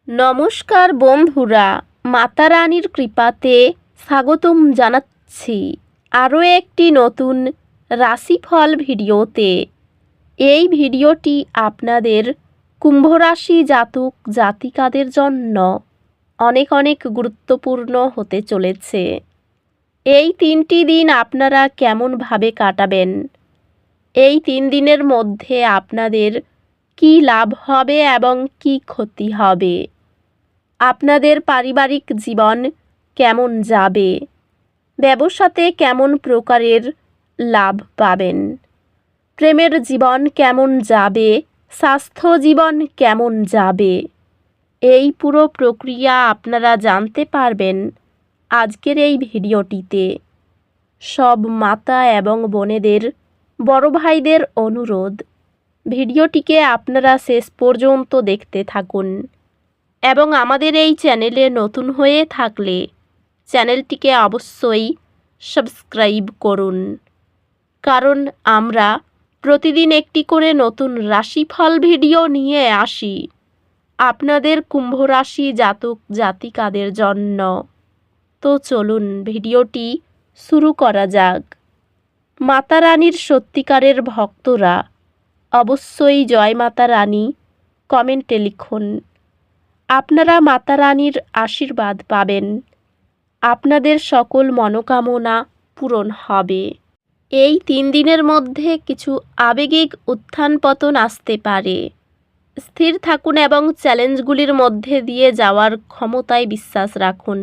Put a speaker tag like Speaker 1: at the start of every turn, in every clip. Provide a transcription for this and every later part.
Speaker 1: নমস্কার বন্ধুরা, মাতা রানীর কৃপাতে স্বাগতম জানাচ্ছি আরও একটি নতুন রাশিফল ভিডিওতে। এই ভিডিওটি আপনাদের কুম্ভ রাশি জাতক জাতিকাদের জন্য অনেক অনেক গুরুত্বপূর্ণ হতে চলেছে। এই 3টি দিন আপনারা কেমনভাবে কাটাবেন, এই 3 দিনের মধ্যে আপনাদের কী লাভ হবে এবং কী ক্ষতি হবে, আপনাদের পারিবারিক জীবন কেমন যাবে, ব্যবসাতে কেমন প্রকারের লাভ পাবেন, প্রেমের জীবন কেমন যাবে, স্বাস্থ্য জীবন কেমন যাবে, এই পুরো প্রক্রিয়া আপনারা জানতে পারবেন আজকের এই ভিডিওটিতে। সব মাতা এবং বোনেদের, বড় ভাইদের অনুরোধ, ভিডিওটিকে আপনারা শেষ পর্যন্ত দেখতে থাকুন এবং আমাদের এই চ্যানেলে নতুন হয়ে থাকলে চ্যানেলটিকে অবশ্যই সাবস্ক্রাইব করুন, কারণ আমরা প্রতিদিন একটি করে নতুন রাশিফল ভিডিও নিয়ে আসি আপনাদের কুম্ভ রাশি জাতক জাতিকাদের জন্য। তো চলুন ভিডিওটি শুরু করা যাক। মাতা রানীর সত্যিকারের ভক্তরা অবশ্যই জয় মাতা রানী কমেন্টে লিখুন। আপনারা মাতা রানীর আশীর্বাদ পাবেন, আপনাদের সকল মনোকামনা পূরণ হবে। এই 3 দিনের মধ্যে কিছু আবেগিক উত্থান পতন আসতে পারে। স্থির থাকুন এবং চ্যালেঞ্জগুলির মধ্যে দিয়ে যাওয়ার ক্ষমতায় বিশ্বাস রাখুন।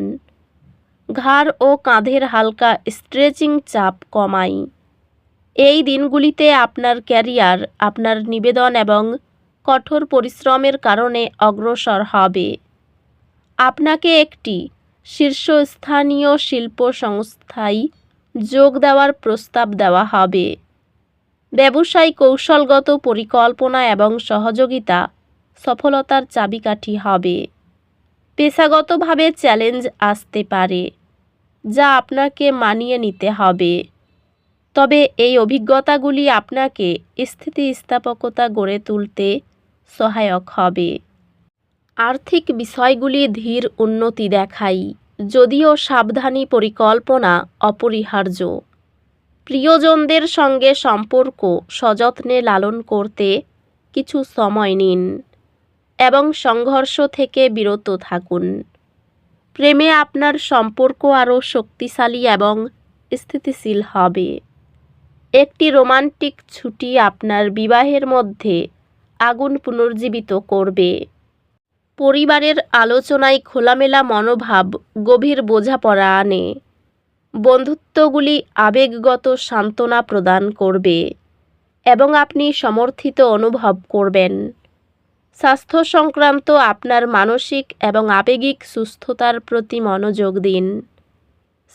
Speaker 1: ঘাড় ও কাঁধের হালকা স্ট্রেচিং চাপ কমাই। এই দিনগুলিতে আপনার ক্যারিয়ার আপনার নিবেদন এবং কঠোর পরিশ্রমের কারণে অগ্রসর হবে। আপনাকে একটি শীর্ষস্থানীয় শিল্প সংস্থায় যোগ দেওয়ার প্রস্তাব দেওয়া হবে। ব্যবসায় কৌশলগত পরিকল্পনা এবং সহযোগিতা সফলতার চাবিকাঠি হবে। পেশাগতভাবে চ্যালেঞ্জ আসতে পারে, যা আপনাকে মানিয়ে নিতে হবে, তবে এই অভিজ্ঞতাগুলি আপনাকে স্থিতিস্থাপকতা গড়ে তুলতে সহায়ক হবে। আর্থিক বিষয়গুলি ধীর উন্নতি দেখায়, যদিও সাবধানী পরিকল্পনা অপরিহার্য। প্রিয়জনদের সঙ্গে সম্পর্ক সযত্নে লালন করতে কিছু সময় নিন এবং সংঘর্ষ থেকে বিরত থাকুন। প্রেমে আপনার সম্পর্ক আরও শক্তিশালী এবং স্থিতিশীল হবে। একটি রোমান্টিক ছুটি আপনার বিবাহের মধ্যে আগুন পুনর্জীবিত করবে। পরিবারের আলোচনায় খোলামেলা মনোভাব গভীর বোঝাপড়া আনে। বন্ধুত্বগুলি আবেগগত সান্ত্বনা প্রদান করবে এবং আপনি সমর্থিত অনুভব করবেন। স্বাস্থ্য সংক্রান্ত আপনার মানসিক এবং আবেগিক সুস্থতার প্রতি মনোযোগ দিন।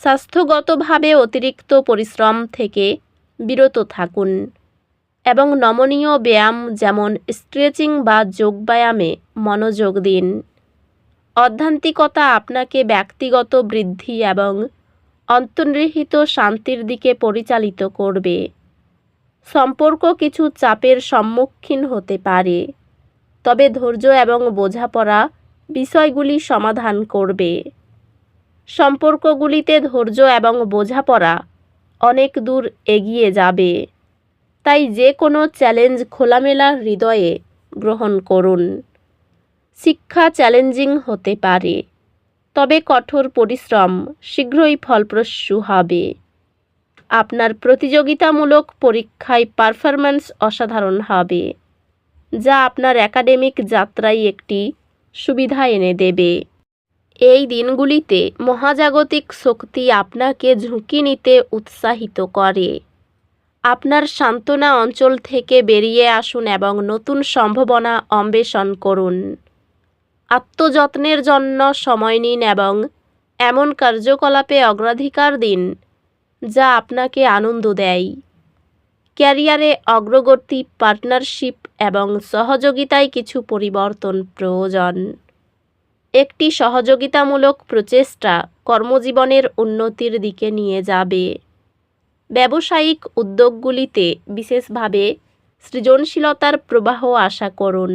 Speaker 1: স্বাস্থ্যগতভাবে অতিরিক্ত পরিশ্রম থেকে বিরত থাকুন এবং নমনীয় ব্যায়াম যেমন স্ট্রেচিং বা যোগব্যায়ামে মনোযোগ দিন। আধ্যাত্মিকতা আপনাকে ব্যক্তিগত বৃদ্ধি এবং অন্তর্নিহিত শান্তির দিকে পরিচালিত করবে। সম্পর্ক কিছু চাপের সম্মুখীন হতে পারে, তবে ধৈর্য এবং বোঝাপড়া বিষয়গুলি সমাধান করবে। সম্পর্কগুলিতে ধৈর্য এবং বোঝাপড়া অনেক দূর এগিয়ে যাবে, তাই যে কোনো চ্যালেঞ্জ খোলামেলা হৃদয়ে গ্রহণ করুন। শিক্ষা চ্যালেঞ্জিং হতে পারে, তবে কঠোর পরিশ্রম শীঘ্রই ফলপ্রসূ হবে। আপনার প্রতিযোগিতামূলক পরীক্ষায় পারফরম্যান্স অসাধারণ হবে, যা আপনার একাডেমিক যাত্রায় একটি সুবিধা এনে দেবে। এই দিনগুলিতে মহাজাগতিক শক্তি আপনাকে ঝুঁকি নিতে উৎসাহিত করে। আপনার সান্ত্বনা অঞ্চল থেকে বেরিয়ে আসুন এবং নতুন সম্ভাবনা অন্বেষণ করুন। আত্মযত্নের জন্য সময় নিন এবং এমন কার্যকলাপে অগ্রাধিকার দিন যা আপনাকে আনন্দ দেয়। ক্যারিয়ারে অগ্রগতি, পার্টনারশিপ এবং সহযোগিতায় কিছু পরিবর্তন প্রয়োজন। একটি সহযোগিতামূলক প্রচেষ্টা কর্মজীবনের উন্নতির দিকে নিয়ে যাবে। ব্যবসায়িক উদ্যোগগুলিতে বিশেষভাবে সৃজনশীলতার প্রবাহ আশা করুন।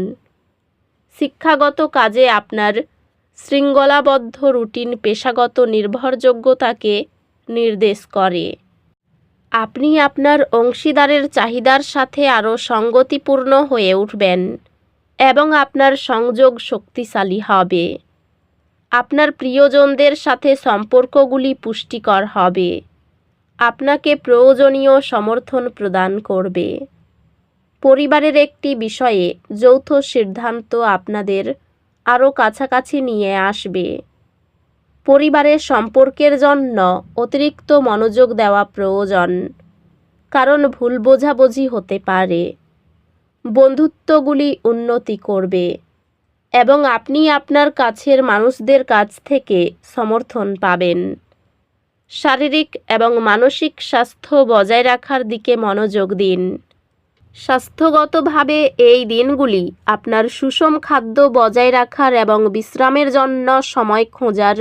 Speaker 1: শিক্ষাগত কাজে আপনার শৃঙ্খলাবদ্ধ রুটিন পেশাগত নির্ভরযোগ্যতাকে নির্দেশ করে। আপনি আপনার অংশীদারের চাহিদার সাথে আরও সঙ্গতিপূর্ণ হয়ে উঠবেন এবং আপনার সংযোগ শক্তিশালী হবে। আপনার প্রিয়জনদের সাথে সম্পর্কগুলি পুষ্টিকর হবে, আপনাকে প্রয়োজনীয় সমর্থন প্রদান করবে। পরিবারের একটি বিষয়ে যৌথ সিদ্ধান্ত আপনাদের আরও কাছাকাছি নিয়ে আসবে। পরিবারের সম্পর্কের জন্য অতিরিক্ত মনোযোগ দেওয়া প্রয়োজন, কারণ ভুল বোঝাবুঝি হতে পারে। বন্ধুত্বগুলি উন্নতি করবে এবং আপনি আপনার কাছের মানুষদের কাছ থেকে সমর্থন পাবেন। শারীরিক এবং মানসিক স্বাস্থ্য বজায় রাখার দিকে মনোযোগ দিন। স্বাস্থ্যগতভাবে এই দিনগুলি আপনার সুষম খাদ্য বজায় রাখার এবং বিশ্রামের জন্য সময় খোঁজার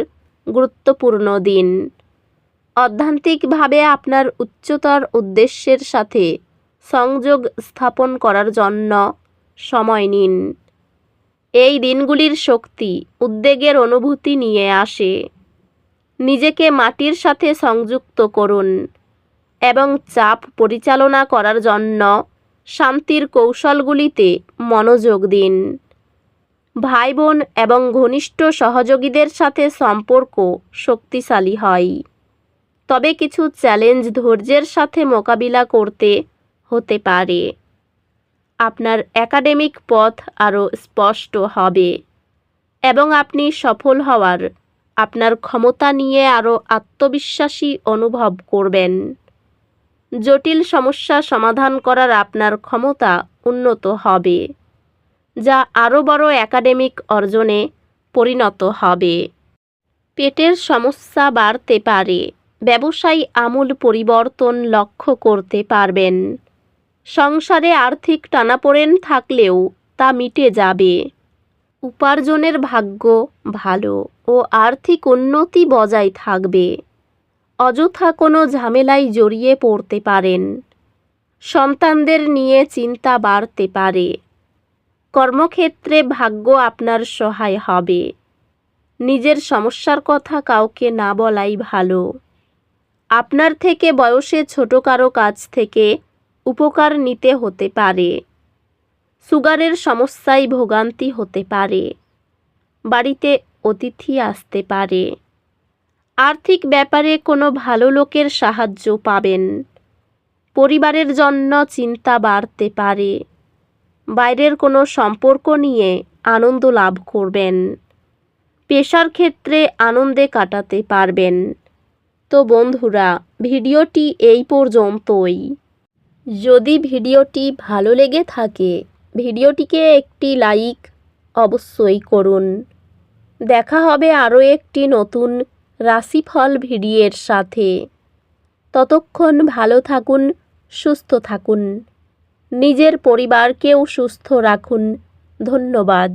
Speaker 1: গুরুত্বপূর্ণ দিন। অধ্যাত্মিকভাবে আপনার উচ্চতর উদ্দেশ্যের সাথে সংযোগ স্থাপন করার জন্য সময় নিন। এই দিনগুলির শক্তি উদ্বেগের অনুভূতি নিয়ে আসে। নিজেকে মাটির সাথে সংযুক্ত করুন এবং চাপ পরিচালনা করার জন্য শান্তির কৌশলগুলিতে মনোযোগ দিন। ভাই বোন এবং ঘনিষ্ঠ সহযোগীদের সাথে সম্পর্ক শক্তিশালী হয়, তবে কিছু চ্যালেঞ্জ ধৈর্যের সাথে মোকাবিলা করতে হতে পারে। আপনার একাডেমিক পথ আরও স্পষ্ট হবে এবং আপনি সফল হওয়ার আপনার ক্ষমতা নিয়ে আরও আত্মবিশ্বাসী অনুভব করবেন। জটিল সমস্যা সমাধান করার আপনার ক্ষমতা উন্নত হবে, যা আরও বড় একাডেমিক অর্জনে পরিণত হবে। পেটের সমস্যা বাড়তে পারে, ব্যবসায় আমূল পরিবর্তন লক্ষ্য করতে পারবেন। সংসারে আর্থিক টানাপোড়েন থাকলেও তা মিটে যাবে। উপার্জনের ভাগ্য ভালো ও আর্থিক উন্নতি বজায় থাকবে। অযথা কোনো ঝামেলায় জড়িয়ে পড়তে পারেন। সন্তানদের নিয়ে চিন্তা বাড়তে পারে। কর্মক্ষেত্রে ভাগ্য আপনার সহায় হবে। নিজের সমস্যার কথা কাউকে না বলাই ভালো। আপনার থেকে বয়সে ছোট কারো কাছ থেকে উপকার নিতে হতে পারে। সুগারের সমস্যায় ভোগান্তি হতে পারে। বাড়িতে অতিথি আসতে পারে। আর্থিক ব্যাপারে কোনো ভালো লোকের সাহায্য পাবেন। পরিবারের জন্য চিন্তা বাড়তে পারে। বাইরের কোনো সম্পর্ক নিয়ে আনন্দ লাভ করবেন। পেশার ক্ষেত্রে আনন্দে কাটাতে পারবেন। তো বন্ধুরা, ভিডিওটি এই পর্যন্তই। যদি ভিডিওটি ভালো লেগে থাকে, ভিডিওটিকে একটি লাইক অবশ্যই করুন। দেখা হবে আরও একটি নতুন রাশিফল ভিডিওর সাথে। ততক্ষণ ভালো থাকুন, সুস্থ থাকুন। নিজের পরিবারকেও সুস্থ রাখুন। ধন্যবাদ।